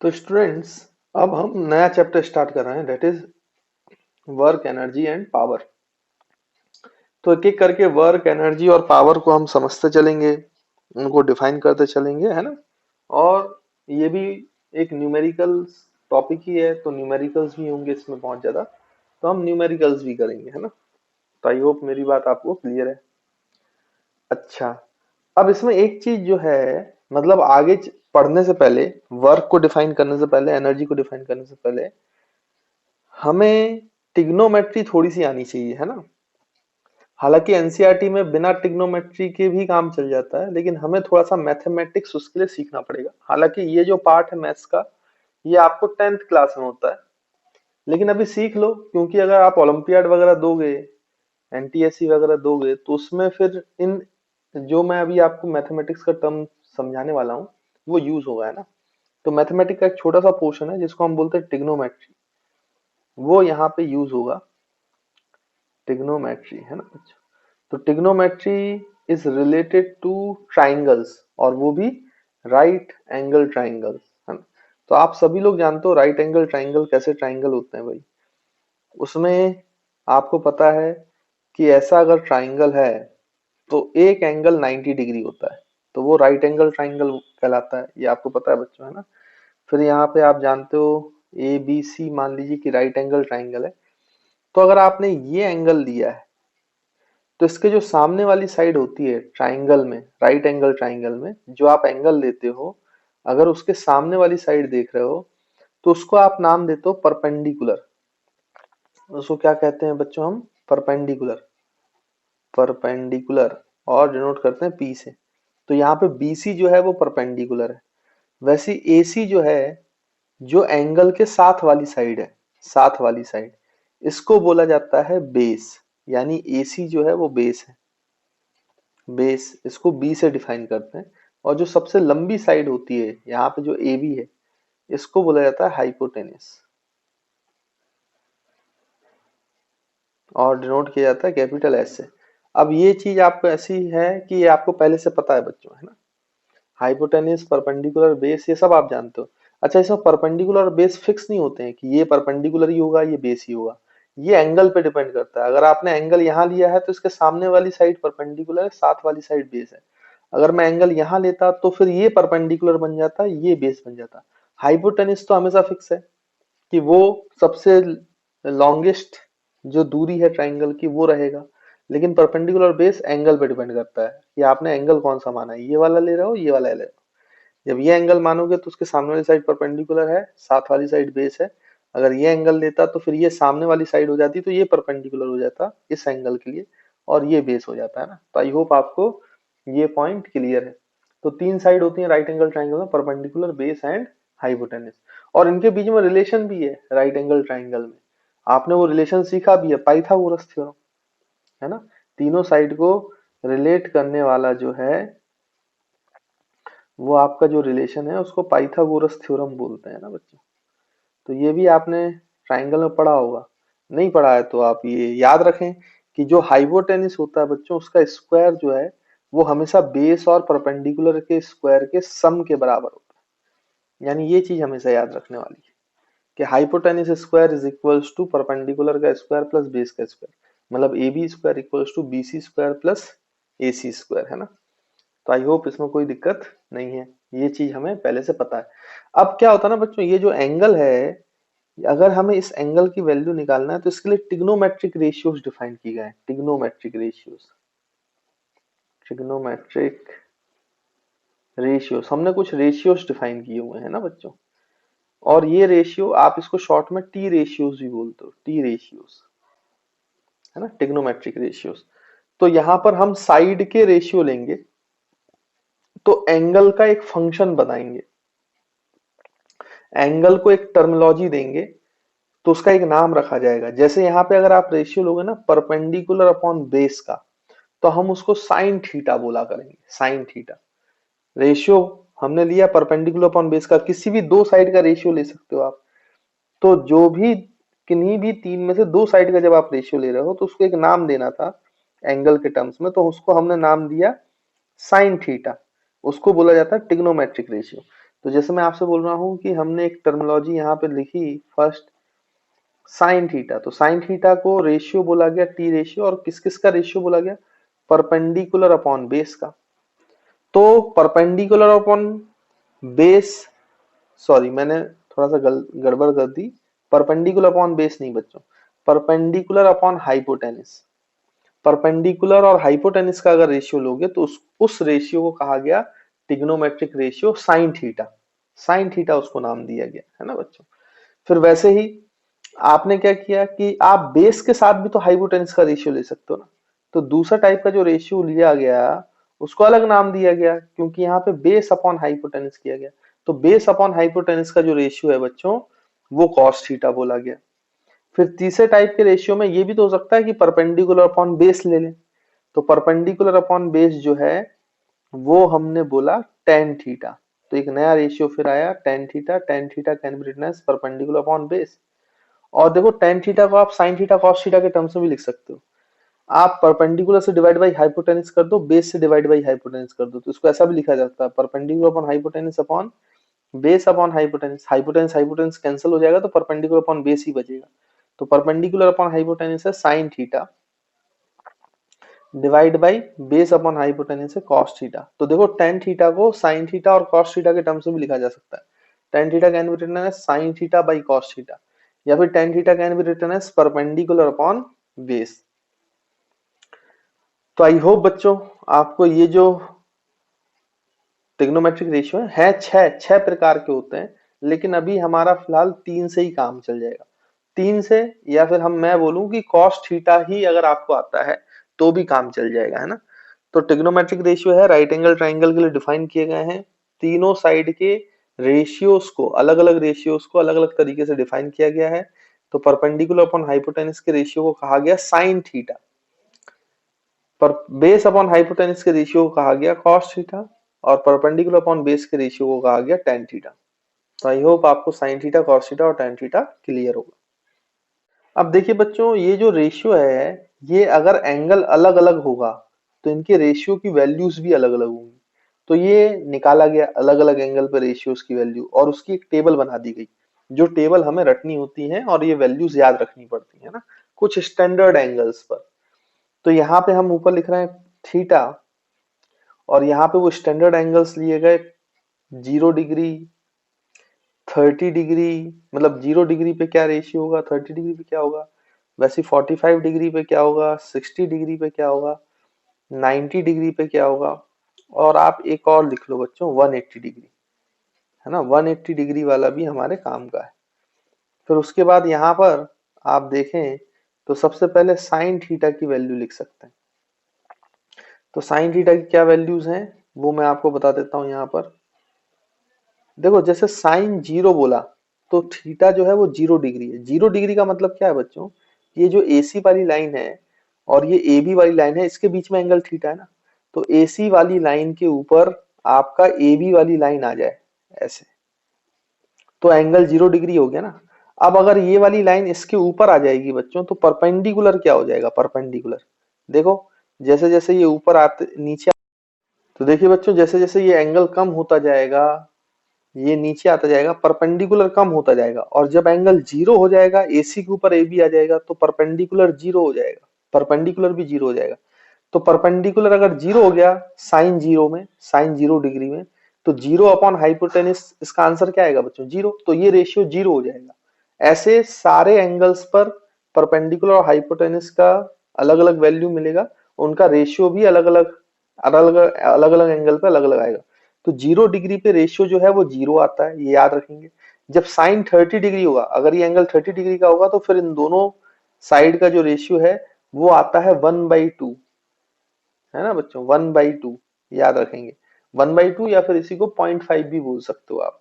तो स्टूडेंट्स, अब हम नया चैप्टर स्टार्ट कर रहे हैं, that is work energy and power. तो एक एक करके वर्क एनर्जी और पावर को हम समझते चलेंगे, उनको डिफाइन करते चलेंगे, है ना। और ये भी एक न्यूमेरिकल टॉपिक ही है, तो न्यूमेरिकल्स भी होंगे इसमें बहुत ज्यादा, तो हम न्यूमेरिकल्स भी करेंगे, है ना। तो आई होप मेरी बात आपको क्लियर है। अच्छा, अब इसमें एक चीज जो है, मतलब आगे पढ़ने से पहले, वर्क को डिफाइन करने से पहले, एनर्जी को डिफाइन करने से पहले हमें टिग्नोमेट्री थोड़ी सी आनी चाहिए, है ना। हालांकि एनसीईआरटी में बिना टिग्नोमेट्री के भी काम चल जाता है, लेकिन हमें थोड़ा सा मैथमेटिक्स उसके लिए सीखना पड़ेगा। हालांकि ये जो पार्ट है मैथ्स का, ये आपको 10th क्लास में होता है, लेकिन अभी सीख लो, क्योंकि अगर आप ओलंपियाड वगैरह दोगे, एनटीएससी वगैरह दोगे, तो उसमें फिर इन जो मैं अभी आपको मैथमेटिक्स का टर्म समझाने वाला हूँ, वो यूज होगा, है ना। तो मैथमेटिक्स का एक छोटा सा पोर्शन है जिसको हम बोलते हैं टिग्नोमेट्री, वो यहाँ पे यूज होगा। टिग्नोमेट्री, है ना बच्चों। तो trigonometry is related two triangles, और वो भी राइट एंगल ट्राइंगल्स, है ना। तो आप सभी लोग जानते हो राइट एंगल ट्राइंगल कैसे ट्राइंगल होते हैं भाई। उसमें आपको पता है कि ऐसा अगर ट्राइंगल है तो एक एंगल 90 डिग्री होता है, तो वो राइट एंगल ट्राइंगल कहलाता है, ये आपको पता है बच्चों, है ना। फिर यहाँ पे आप जानते हो ए बी सी, मान लीजिए कि राइट एंगल ट्राइंगल है। तो अगर आपने ये एंगल लिया है, तो इसके जो सामने वाली साइड होती है ट्राइंगल में, राइट एंगल ट्राइंगल में जो आप एंगल लेते हो, अगर उसके सामने वाली साइड देख रहे हो, तो उसको आप नाम देते हो परपेंडिकुलर। उसको क्या कहते हैं बच्चों हम? परपेंडिकुलर। परपेंडिकुलर, और डिनोट करते हैं पी से। तो यहाँ पे बीसी जो है वो परपेंडिकुलर है। वैसे एसी जो है, जो एंगल के साथ वाली साइड है, साथ वाली साइड, इसको बोला जाता है बेस। यानी एसी जो है वो बेस है, बेस, इसको बी से डिफाइन करते हैं। और जो सबसे लंबी साइड होती है यहाँ पे, जो ए बी है, इसको बोला जाता है हाइपोटेनिस, और डिनोट किया जाता है कैपिटल एस से। अब ये चीज आपको ऐसी है कि ये आपको पहले से पता है बच्चों, है ना। हाइपोटेनिस, परपेंडिकुलर, बेस, ये सब आप जानते हो। अच्छा, इसमें परपेंडिकुलर और बेस फिक्स नहीं होते हैं कि ये परपेंडिकुलर ही होगा, ये बेस ही होगा। ये एंगल पे डिपेंड करता है। अगर आपने एंगल यहाँ लिया है तो इसके सामने वाली साइड परपेंडिकुलर है, साथ वाली साइड बेस है। अगर मैं एंगल यहाँ लेता तो फिर ये परपेंडिकुलर बन जाता, ये बेस बन जाता। हाइपोटेनिस तो हमेशा फिक्स है कि वो सबसे लॉन्गेस्ट जो दूरी है ट्राइंगल की वो रहेगा। लेकिन परपेंडिकुलर बेस एंगल पे डिपेंड करता है कि आपने एंगल कौन सा माना है, ये वाला ले रहे हो, ये वाला ले रहे हो। जब ये एंगल मानोगे तो उसके सामने वाली साइड परपेंडिकुलर है, साथ वाली साइड बेस है। अगर ये एंगल लेता तो फिर ये सामने वाली साइड हो जाती, तो ये परपेंडिकुलर हो जाता इस एंगल के लिए, और ये बेस हो जाता, है ना। तो आई होप आपको ये पॉइंट क्लियर है। तो तीन साइड होती है राइट एंगल ट्राइंगल में, परपेंडिकुलर, बेस एंड हाइपोटेन्यूज। और इनके बीच में रिलेशन भी है राइट एंगल ट्राइंगल में। आपने वो रिलेशन सीखा भी है, पाइथागोरस थ्योरम, है ना। तीनों साइड को रिलेट करने वाला जो है, वो आपका जो रिलेशन है उसको पाइथागोरस थ्योरम बोलते हैं ना बच्चों। तो ये भी आपने ट्राइंगल में पढ़ा होगा। नहीं पढ़ा है तो आप ये याद रखें कि जो हाइपोटेनिस होता है बच्चों, उसका स्क्वायर जो है वो हमेशा बेस और परपेंडिकुलर के स्क्वायर के सम के बराबर होता है। यानी ये चीज हमेशा याद रखने वाली है कि hypotenuse square is equals to perpendicular का स्क्वायर प्लस बेस का स्क्वायर, मतलब A B square equals to B C square plus A C square, है ना। तो आई होप इसमें कोई दिक्कत नहीं है, ये चीज हमें पहले से पता है। अब क्या होता है ना बच्चों, ये जो एंगल है, अगर हमें इस एंगल की वैल्यू निकालना है तो इसके लिए टिग्नोमेट्रिक रेशियोज डिफाइन किए गए हैं। टिग्नोमेट्रिक रेशियोज, ट्रिग्नोमेट्रिक रेशियोज, हमने कुछ रेशियोज डिफाइन किए हुए हैं ना बच्चों। और ये रेशियो आप इसको शॉर्ट में टी रेशियोज भी बोलते हो, टी रेशियोज, है ना, टिग्नोमेट्रिक रेशियोज। तो यहां पर हम साइड के रेशियो लेंगे, तो एंगल का एक फंक्शन बनाएंगे, एंगल को एक टर्मिनोलॉजी देंगे, तो उसका एक नाम रखा जाएगा। जैसे यहाँ पे अगर आप रेशियो लोगे ना परपेंडिकुलर अपॉन बेस का, तो हम उसको साइन थीटा बोला करेंगे, साइन थीटा। रेशियो हमने लिया परपेंडिकुलर अपॉन बेस का, किसी भी दो साइड का रेशियो ले सकते हो आप। तो जो भी किन्हीं भी तीन में से दो साइड का जब आप रेशियो ले रहे हो, तो उसको एक नाम देना था एंगल के टर्म्स में, तो उसको हमने नाम दिया साइन थीटा। उसको बोला जाता है टिग्नोमेट्रिक रेशियो। तो जैसे मैं आपसे बोल रहा हूँ कि हमने एक टर्मिनोलॉजी यहाँ पे लिखी फर्स्ट, साइन थीटा, तो साइन थीटा को रेशियो बोला गया टी रेशियो, और किस किस का रेशियो बोला गया, परपेंडिकुलर अपॉन बेस का। तो परपेंडिकुलर अपॉन बेस, सॉरी मैंने थोड़ा सा गड़बड़ कर दी, परपेंडिकुलर अपॉन बेस नहीं बच्चों, परपेंडिकुलर अपॉन हाइपोटेनिस। परपेंडिकुलर और हाइपोटेनिस का अगर रेशियो लोगे तो उस रेशियो को कहा गया trigonometric ratio sine theta. Sine theta उसको नाम दिया गया है ना बच्चों। फिर वैसे ही आपने क्या किया कि आप बेस के साथ भी तो हाइपोटेनिस का रेशियो ले सकते हो ना, तो दूसरा टाइप का जो रेशियो लिया गया उसको अलग नाम दिया गया, क्योंकि यहाँ पे बेस अपॉन हाइपोटेनिस किया गया। तो बेस अपॉन हाइपोटेनिस का जो रेशियो है बच्चों वो कॉस थीटा बोला गया। फिर तीसरे टाइप के रेशियो में ये भी तो हो सकता है कि परपेंडिकुलर अपॉन बेस ले लें, तो परपेंडिकुलर अपॉन बेस जो है वो हमने बोला टेन थीटा। तो एक नया रेशियो फिर आया tan theta. Tan theta can be written as perpendicular upon base. और देखो टेन थीटा को आप साइन थीटा कॉस थीटा के टर्म्स में भी लिख सकते हो। आप परपेंडिकुलर से डिवाइड बाई हाइपोटेनिस कर दो, बेस से डिवाइड बाई हाइपोटेनिस कर दो, तो इसको ऐसा भी लिखा जाता है perpendicular upon hypotenuse upon base upon hypotenuse. Hypotenuse hypotenuse cancel हो जाएगा तो परपेंडिकुलर अपॉन बेस ही बचेगा। तो परपेंडिकुलर अपॉन हाइपोटेनिस है sin theta divide by base upon hypotenuse है कॉस थीटा। तो देखो टेन थीटा को साइन थीटा और कॉस थीटा के टर्म्स में भी लिखा जा सकता है। Tan theta can be written as sin theta by cos theta, या फिर tan theta can be written as perpendicular upon base. तो आई होप बच्चों आपको ये जो ट्रिग्नोमेट्रिक रेशियो है छह प्रकार के होते हैं, लेकिन अभी हमारा फिलहाल तीन से ही काम चल जाएगा। तीन से, या फिर मैं बोलूं कि कॉस थीटा ही अगर आपको आता है तो भी काम चल जाएगा, है ना। तो ट्रिग्नोमेट्रिक रेशियो है, राइट एंगल ट्राइंगल के लिए डिफाइन किए गए हैं। तीनों साइड के रेशियोज को, अलग अलग रेशियोज को अलग अलग तरीके से डिफाइन किया गया है। तो परपेंडिकुलर अपॉन हाइपोटेनिस के रेशियो को कहा गया साइन थीटा, पर बेस अपॉन हाइपोटेनिस के रेशियो को कहा गया कॉस थीटा, और परपेंडिकुलर अपॉन बेस के रेशियो को कहा गया tan थीटा। तो आई होप आपको साइन थीटा, कॉस थीटा और tan थीटा क्लियर होगा। अब देखिए बच्चों, ये जो रेशियो है, ये अगर एंगल अलग अलग होगा तो इनके रेशियो की वैल्यूज भी अलग अलग होंगी। तो ये निकाला गया अलग अलग एंगल पर रेशियोज की वैल्यू, और उसकी एक टेबल बना दी गई, जो टेबल हमें रटनी होती है और ये वैल्यूज याद रखनी पड़ती है ना, कुछ स्टैंडर्ड एंगल्स पर। तो यहाँ पे हम ऊपर लिख रहे हैं थीटा, और यहाँ पे वो स्टैंडर्ड एंगल्स लिए गए 0 डिग्री, 30 डिग्री, मतलब 0 डिग्री पे क्या रेशियो होगा, 30 डिग्री पे क्या होगा, वैसे 45 डिग्री पे क्या होगा, 60 डिग्री पे क्या होगा, 90 डिग्री पे क्या होगा, और आप एक और लिख लो बच्चों 180 डिग्री, है ना। 180 डिग्री वाला भी हमारे काम का है। फिर उसके बाद यहाँ पर आप देखें तो सबसे पहले साइन थीटा की वैल्यू लिख सकते हैं। तो साइन थीटा की क्या वैल्यूज हैं वो मैं आपको बता देता हूँ यहाँ पर। देखो जैसे साइन 0 बोला तो थीटा जो है वो 0 डिग्री है। 0 डिग्री का मतलब क्या है बच्चों, ये जो AC वाली लाइन है और ये AB वाली लाइन है, इसके बीच में एंगल थीटा है ना। तो AC वाली लाइन के ऊपर आपका AB वाली लाइन आ जाए ऐसे, तो एंगल 0 डिग्री हो गया ना। अब अगर ये वाली लाइन इसके ऊपर आ जाएगी बच्चों, तो परपेंडिकुलर क्या हो जाएगा, परपेंडिकुलर। देखो जैसे जैसे ये ऊपर आते नीचे, तो देखिए बच्चों जैसे जैसे ये एंगल कम होता जाएगा, ये नीचे आता जाएगा, परपेंडिकुलर कम होता जाएगा, और जब एंगल 0 हो जाएगा, AC के ऊपर AB आ जाएगा, तो परपेंडिकुलर 0 हो जाएगा, परपेंडिकुलर भी 0 हो जाएगा। तो परपेंडिकुलर अगर 0 हो गया साइन 0 में, साइन 0 डिग्री में, तो 0 अपॉन हाइपोटेनिस, इसका आंसर क्या आएगा बच्चों, 0। तो ये रेशियो 0 हो जाएगा। ऐसे सारे एंगल्स पर परपेंडिकुलर और हाइपोटेनिस का अलग अलग वैल्यू मिलेगा, उनका रेशियो भी अलग अलग अलग अलग एंगल पे अलग अलग आएगा। तो 0 डिग्री पे रेशियो जो है वो 0 आता है, ये याद रखेंगे। जब साइन 30 डिग्री होगा, अगर ये एंगल 30 डिग्री का होगा, तो फिर इन दोनों साइड का जो रेशियो है वो आता है 1/2, है ना बच्चों, 1/2 याद रखेंगे। 1/2 या फिर इसी को 0.5 भी बोल सकते हो आप।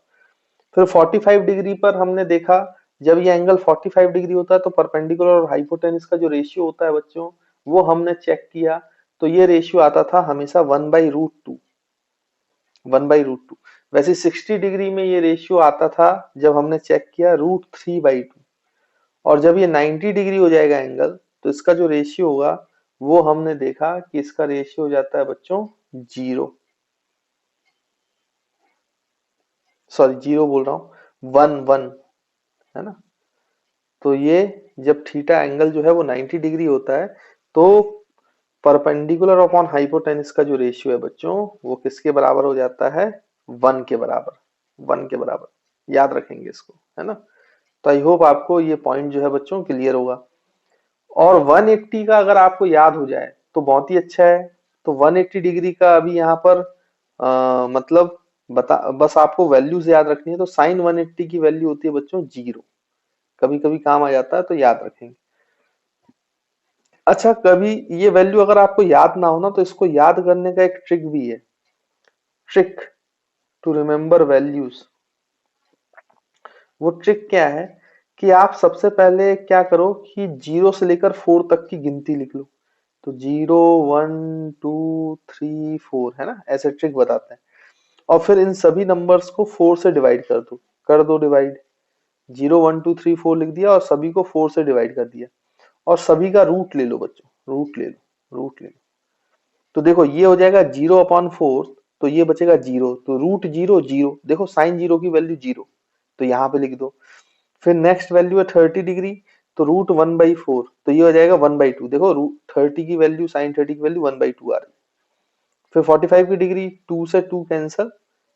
फिर 45 डिग्री पर हमने देखा, जब ये एंगल 45 डिग्री होता है तो परपेंडिकुलर और हाइपोटेनिस का जो रेशियो होता है बच्चों, वो हमने चेक किया, तो ये रेशियो आता था हमेशा 1/√2, 1/√2। वैसे 60 डिग्री में ये रेशियो आता था जब हमने चेक किया √3/2। और जब ये 90 डिग्री हो जाएगा एंगल, तो इसका जो रेशियो होगा वो हमने देखा कि इसका रेशियो हो जाता है बच्चों 0। सॉरी जीरो बोल रहा हूँ, वन वन, है ना। तो ये जब थीटा एंगल जो है वो 90 डिग्री होता है, तो परपेंडिकुलर अपॉन हाइपोटेन्यूज का जो रेशियो है बच्चों, वो किसके बराबर हो जाता है, वन के बराबर, वन के बराबर। याद रखेंगे इसको, है ना। तो आई होप आपको ये पॉइंट जो है बच्चों क्लियर होगा। और 180 का अगर आपको याद हो जाए तो बहुत ही अच्छा है। तो 180 डिग्री का अभी यहाँ पर मतलब बता, बस आपको वैल्यूज याद रखनी है। तो साइन 180 की वैल्यू होती है बच्चों जीरो, कभी कभी काम आ जाता है तो याद रखेंगे। अच्छा, कभी ये वैल्यू अगर आपको याद ना हो ना, तो इसको याद करने का एक ट्रिक भी है, ट्रिक टू रिमेम्बर वैल्यूज। वो ट्रिक क्या है कि आप सबसे पहले क्या करो कि जीरो से लेकर फोर तक की गिनती लिख लो। तो zero, one, two, three, four, है ना, ऐसे ट्रिक बताते हैं। और फिर इन सभी नंबर्स को फोर से डिवाइड कर दो divide. Zero, one, two, three, four लिख दिया और सभी को फोर से डिवाइड कर दिया। और सभी का रूट ले लो बच्चों, रूट ले लो, रूट ले लो। तो देखो ये हो जाएगा जीरो अपॉन फोर, तो ये बचेगा जीरो, तो रूट जीरो जीरो, देखो साइन जीरो की वैल्यू जीरो, तो यहाँ पे लिख दो। फिर नेक्स्ट वैल्यू है 30 डिग्री, तो रूट वन बाई फोर, तो ये हो जाएगा वन बाई टू। देखो रूट 30 की वैल्यू, साइन 30 की वैल्यू वन बाई टू आ रही है। फिर 45 की डिग्री, टू से टू कैंसल,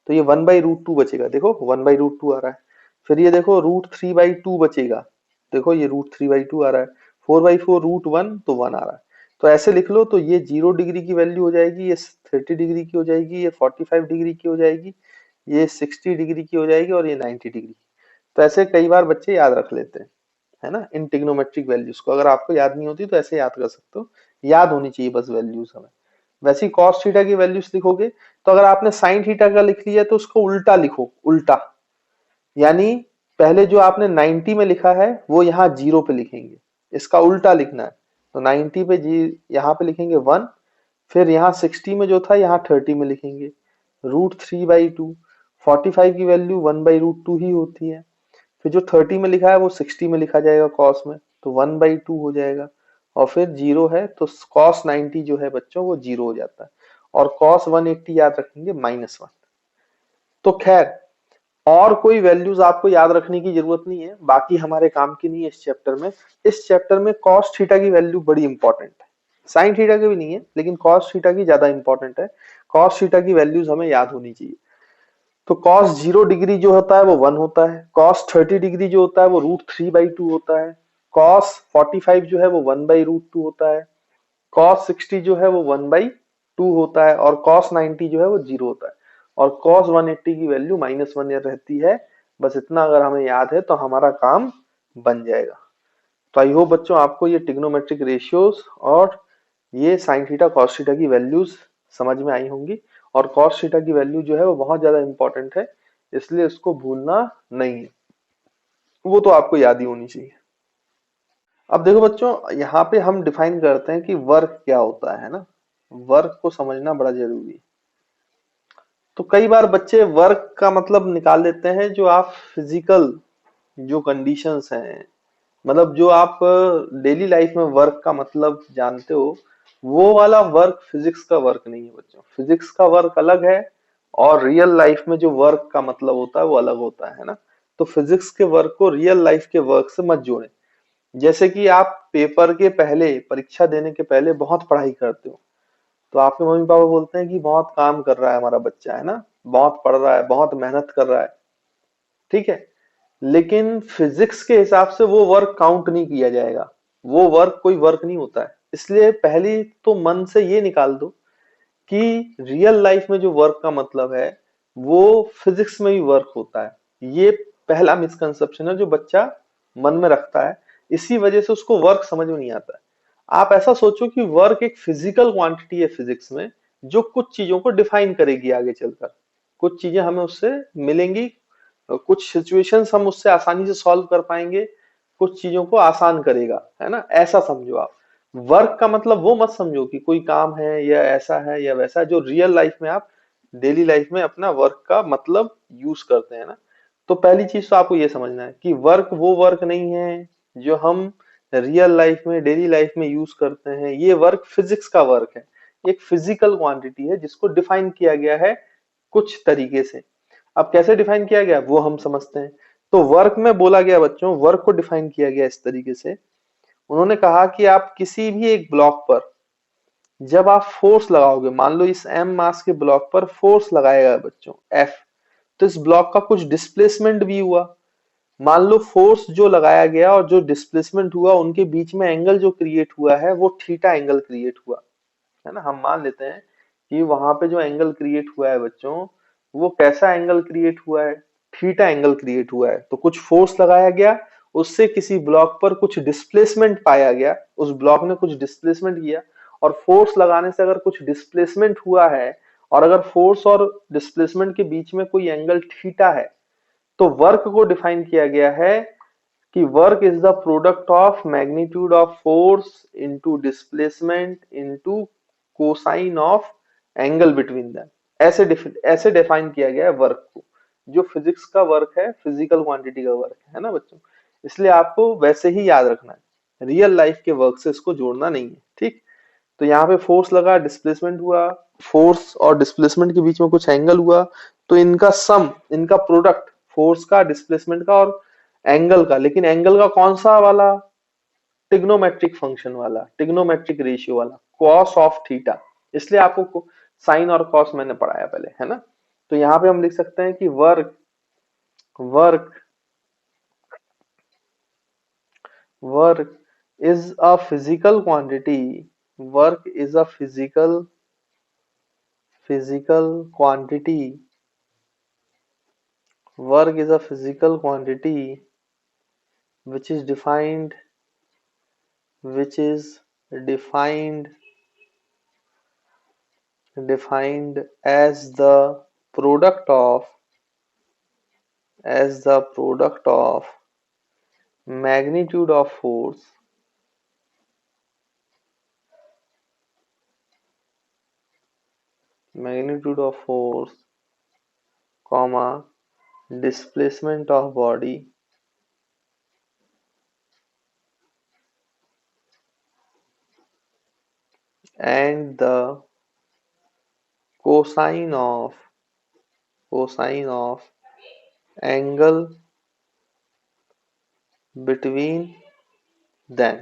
तो ये वन बाई रूट टू बचेगा, देखो वन बाई रूट टू आ रहा है। फिर ये देखो रूट थ्री बाई टू बचेगा, देखो ये रूट थ्री बाई टू आ रहा है। Four by four root one, तो वन आ रहा है। तो ऐसे लिख लो, तो ये जीरो डिग्री की वैल्यू हो जाएगी, ये 30 डिग्री की हो जाएगी, ये 45 डिग्री की हो जाएगी, ये 60 डिग्री की हो जाएगी, और ये 90 डिग्री। तो ऐसे कई बार बच्चे याद रख लेते हैं, है ना, इन ट्रिग्नोमेट्रिक वैल्यूज को। अगर आपको याद नहीं होती तो ऐसे याद कर सकते हो, याद होनी चाहिए बस वैल्यूज हमें। वैसे ही कॉस थीटा की वैल्यूज लिखोगे, तो अगर आपने साइन थीटा का लिख लिया तो उसको उल्टा लिखो, उल्टा। यानी पहले जो आपने 90 में लिखा है वो यहाँ जीरो पे लिखेंगे, इसका उल्टा लिखना है। तो 90 पे जी यहाँ पे लिखेंगे वन, फिर यहाँ 60 में जो था यहाँ 30 में लिखेंगे रूट थ्री बाई टू। 45 की value one by root two ही होती है। फिर जो 30 में लिखा है वो 60 में लिखा जाएगा कॉस में, तो वन बाई टू हो जाएगा। और फिर जीरो है तो कॉस 90 जो है बच्चों वो जीरो हो जाता है। और कॉस 180 याद रखेंगे माइनस वन। तो खैर, और कोई वैल्यूज आपको याद रखने की जरूरत नहीं है, बाकी हमारे काम की नहीं है इस चैप्टर में। इस चैप्टर में कॉस थीटा की वैल्यू बड़ी इंपॉर्टेंट है, साइन थीटा की भी नहीं है, लेकिन कॉस थीटा की ज्यादा इंपॉर्टेंट है। कॉस थीटा की वैल्यूज हमें याद होनी चाहिए। तो कॉस जीरो डिग्री जो होता है वो वन होता है, कॉस 30 डिग्री जो होता है वो रूट थ्री बाई टू होता है, कॉस 45 जो है वो वन बाई रूट टू होता है, कॉस 60 जो है वो वन बाई टू होता है, और कॉस 90 जो है वो जीरो होता है। और कॉस 180 की वैल्यू माइनस वन रहती है। बस इतना अगर हमें याद है तो हमारा काम बन जाएगा। तो आई होप बच्चों आपको ये ट्रिग्नोमेट्रिक रेशियोज और ये साइन थीटा कॉस थीटा की वैल्यूज समझ में आई होंगी। और कॉस थीटा की वैल्यू जो है वो बहुत ज्यादा इंपॉर्टेंट है, इसलिए इसको भूलना नहीं है, वो तो आपको याद ही होनी चाहिए। अब देखो बच्चों, यहाँ पे हम डिफाइन करते हैं कि वर्क क्या होता है ना। वर्क को समझना बड़ा जरूरी है। तो कई बार बच्चे वर्क का मतलब निकाल लेते हैं जो आप फिजिकल, जो कंडीशंस हैं, मतलब जो आप डेली लाइफ में वर्क का मतलब जानते हो, वो वाला वर्क फिजिक्स का वर्क नहीं है बच्चों। फिजिक्स का वर्क अलग है, और रियल लाइफ में जो वर्क का मतलब होता है वो अलग होता है ना। तो फिजिक्स के वर्क को रियल लाइफ के वर्क से मत जोड़ें। जैसे कि आप पेपर के पहले, परीक्षा देने के पहले बहुत पढ़ाई करते हो, तो आपके मम्मी पापा बोलते हैं कि बहुत काम कर रहा है हमारा बच्चा, है ना, बहुत पढ़ रहा है, बहुत मेहनत कर रहा है, ठीक है। लेकिन फिजिक्स के हिसाब से वो वर्क काउंट नहीं किया जाएगा, वो वर्क कोई वर्क नहीं होता है। इसलिए पहली तो मन से ये निकाल दो कि रियल लाइफ में जो वर्क का मतलब है वो फिजिक्स में भी वर्क होता है। ये पहला मिसकंसेप्शन है जो बच्चा मन में रखता है, इसी वजह से उसको वर्क समझ में नहीं आता है। आप ऐसा सोचो कि वर्क एक फिजिकल क्वांटिटी है फिजिक्स में, जो कुछ चीजों को डिफाइन करेगी आगे चलकर। कुछ चीजें हमें उससे मिलेंगी, कुछ सिचुएशंस हम उससे आसानी से सॉल्व कर पाएंगे, कुछ चीजों को आसान करेगा, है ना, ऐसा समझो आप। वर्क का मतलब वो मत समझो कि कोई काम है या ऐसा है या वैसा है, जो रियल लाइफ में आप डेली लाइफ में अपना वर्क का मतलब यूज करते हैं ना। तो पहली चीज तो आपको ये समझना है कि वर्क वो वर्क नहीं है जो हम रियल लाइफ में, डेली लाइफ में यूज करते हैं। ये वर्क फिजिक्स का वर्क है, एक फिजिकल क्वांटिटी है जिसको डिफाइन किया गया है कुछ तरीके से। अब कैसे डिफाइन किया गया वो हम समझते हैं। तो वर्क में बोला गया बच्चों, वर्क को डिफाइन किया गया इस तरीके से। उन्होंने कहा कि आप किसी भी एक ब्लॉक पर जब आप फोर्स लगाओगे, मान लो इस m मास के ब्लॉक पर फोर्स लगाएगा बच्चों F, तो इस ब्लॉक का कुछ डिस्प्लेसमेंट भी हुआ। मान लो फोर्स जो लगाया गया और जो डिस्प्लेसमेंट हुआ उनके बीच में एंगल जो क्रिएट हुआ है वो थीटा एंगल क्रिएट हुआ है ना। हम मान लेते हैं कि वहां पे जो एंगल क्रिएट हुआ है बच्चों, वो कैसा एंगल क्रिएट हुआ है, थीटा एंगल क्रिएट हुआ है। तो कुछ फोर्स लगाया गया, उससे किसी ब्लॉक पर कुछ डिस्प्लेसमेंट पाया गया, उस ब्लॉक ने कुछ डिस्प्लेसमेंट किया, और फोर्स लगाने से अगर कुछ डिस्प्लेसमेंट हुआ है और अगर फोर्स और डिस्प्लेसमेंट के बीच में कोई एंगल थीटा है, तो वर्क को डिफाइन किया गया है कि work is the product of magnitude of force into displacement into cosine of angle between them. ऐसे डिफाइन किया गया है वर्क को। जो फिजिक्स का वर्क है, फिजिकल क्वांटिटी का वर्क है ना बच्चों, इसलिए आपको वैसे ही याद रखना है, रियल लाइफ के वर्क से इसको जोड़ना नहीं है, ठीक। तो यहाँ पे फोर्स लगा, डिस्प्लेसमेंट हुआ, फोर्स और डिस्प्लेसमेंट के बीच में कुछ एंगल हुआ, तो इनका सम, इनका प्रोडक्ट, फोर्स का, डिस्प्लेसमेंट का और एंगल का, लेकिन एंगल का कौन सा वाला, टिग्नोमेट्रिक फंक्शन वाला, टिग्नोमेट्रिक रेशियो वाला, कॉस ऑफ थीटा। इसलिए आपको साइन और कॉस मैंने पढ़ाया पहले, है ना। तो यहाँ पे हम लिख सकते हैं कि work work work is a physical quantity, work is a physical quantity, work is a physical quantity which is defined which is defined defined as the product of magnitude of force comma displacement of body and the cosine of angle between them,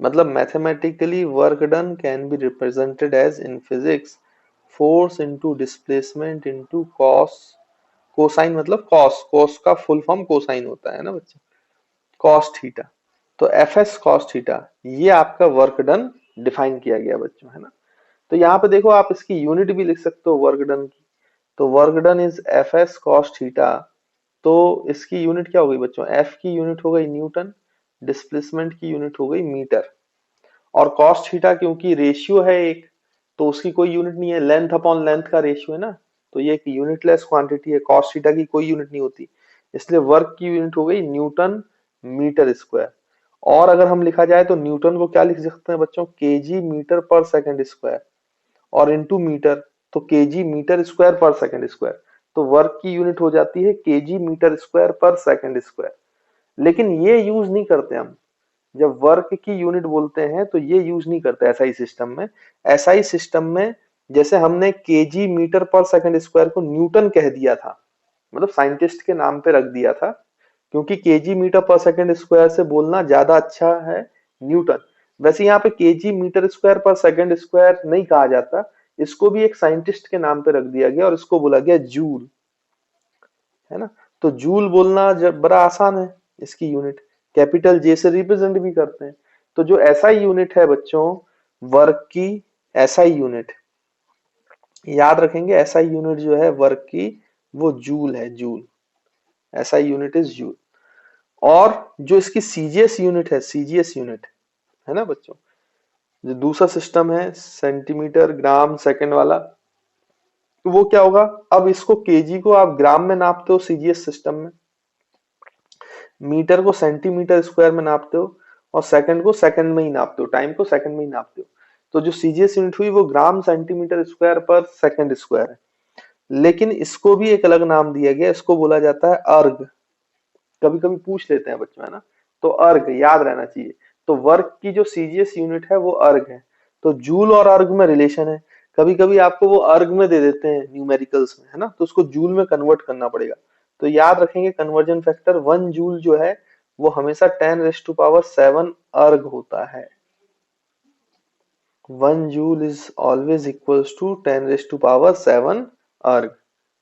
मतलब mathematically work done can be represented as in physics force into displacement into cos, cosine मतलब cos का full form cosine होता है ना बच्चे, cos theta. तो F S cos theta, ये आपका वर्क डन डिफाइन किया गया बच्चों, है ना। तो यहाँ पे देखो आप इसकी यूनिट भी लिख सकते हो वर्क डन की। तो work done is F S cos theta. तो इसकी यूनिट क्या हो गई बच्चों, एफ की यूनिट हो गई न्यूटन, डिस्प्लेसमेंट की यूनिट हो गई मीटर, और कॉस थीटा क्योंकि रेशियो है एक, तो उसकी कोई यूनिट नहीं है, लेंथ अपॉन लेंथ का रेशियो है ना, तो ये एक यूनिटलेस क्वांटिटी है, कॉस थीटा की कोई यूनिट नहीं होती, इसलिए वर्क की यूनिट हो गई न्यूटन मीटर स्क्वायर। और अगर हम लिखा जाए तो न्यूटन को क्या लिख सकते हैं बच्चों, केजी मीटर पर सेकंड स्क्वायर, और इनटू मीटर, तो केजी मीटर स्क्वायर पर सेकंड स्क्वायर। तो वर्क की यूनिट हो जाती है केजी मीटर स्क्वायर पर सेकंड स्क्वायर। लेकिन ये यूज नहीं करते हम, जब वर्क की यूनिट बोलते हैं तो ये यूज नहीं करते एसआई सिस्टम में। एसआई सिस्टम में जैसे हमने केजी मीटर पर सेकंड स्क्वायर को न्यूटन कह दिया था, मतलब साइंटिस्ट के नाम पे रख दिया था, क्योंकि केजी मीटर पर सेकंड स्क्वायर से बोलना ज्यादा अच्छा है न्यूटन। वैसे यहाँ पे केजी मीटर स्क्वायर पर सेकंड स्क्वायर नहीं कहा जाता, इसको भी एक साइंटिस्ट के नाम पे रख दिया गया और इसको बोला गया जूल, है ना। तो जूल बोलना जब बड़ा आसान है, इसकी यूनिट कैपिटल जे से रिप्रेजेंट भी करते हैं। तो जो एसआई यूनिट है बच्चों वर्क की, एसआई यूनिट याद रखेंगे, एसआई यूनिट जो है वर्क की वो जूल है, joule, SI unit is joule. और जो इसकी सीजीएस यूनिट है, सीजीएस यूनिट है ना बच्चों, जो दूसरा सिस्टम है सेंटीमीटर ग्राम सेकंड वाला, तो वो क्या होगा, अब इसको केजी को आप ग्राम में नापते हो सीजीएस सिस्टम में, मीटर को सेंटीमीटर स्क्वायर में नापते हो, और सेकंड को सेकंड में ही नापते हो, टाइम को सेकंड में ही नापते हो। तो जो सीजीएस यूनिट हुई वो ग्राम सेंटीमीटर स्क्वायर पर सेकंड स्क्वायर है। लेकिन इसको भी एक अलग नाम दिया गया, इसको बोला जाता है अर्ग। कभी कभी पूछ लेते हैं बच्चों, है ना, तो अर्ग याद रहना चाहिए। तो वर्क की जो सीजीएस यूनिट है वो अर्ग है। तो जूल और अर्ग में रिलेशन है, कभी कभी आपको वो अर्ग में दे देते हैं न्यूमेरिकल्स में, है ना, तो उसको जूल में कन्वर्ट करना पड़ेगा। तो याद रखेंगे कन्वर्जन फैक्टर 1 जूल जो है वो हमेशा 10⁻7 अर्ग होता है। 1 joule is always equals to 10⁻7 erg.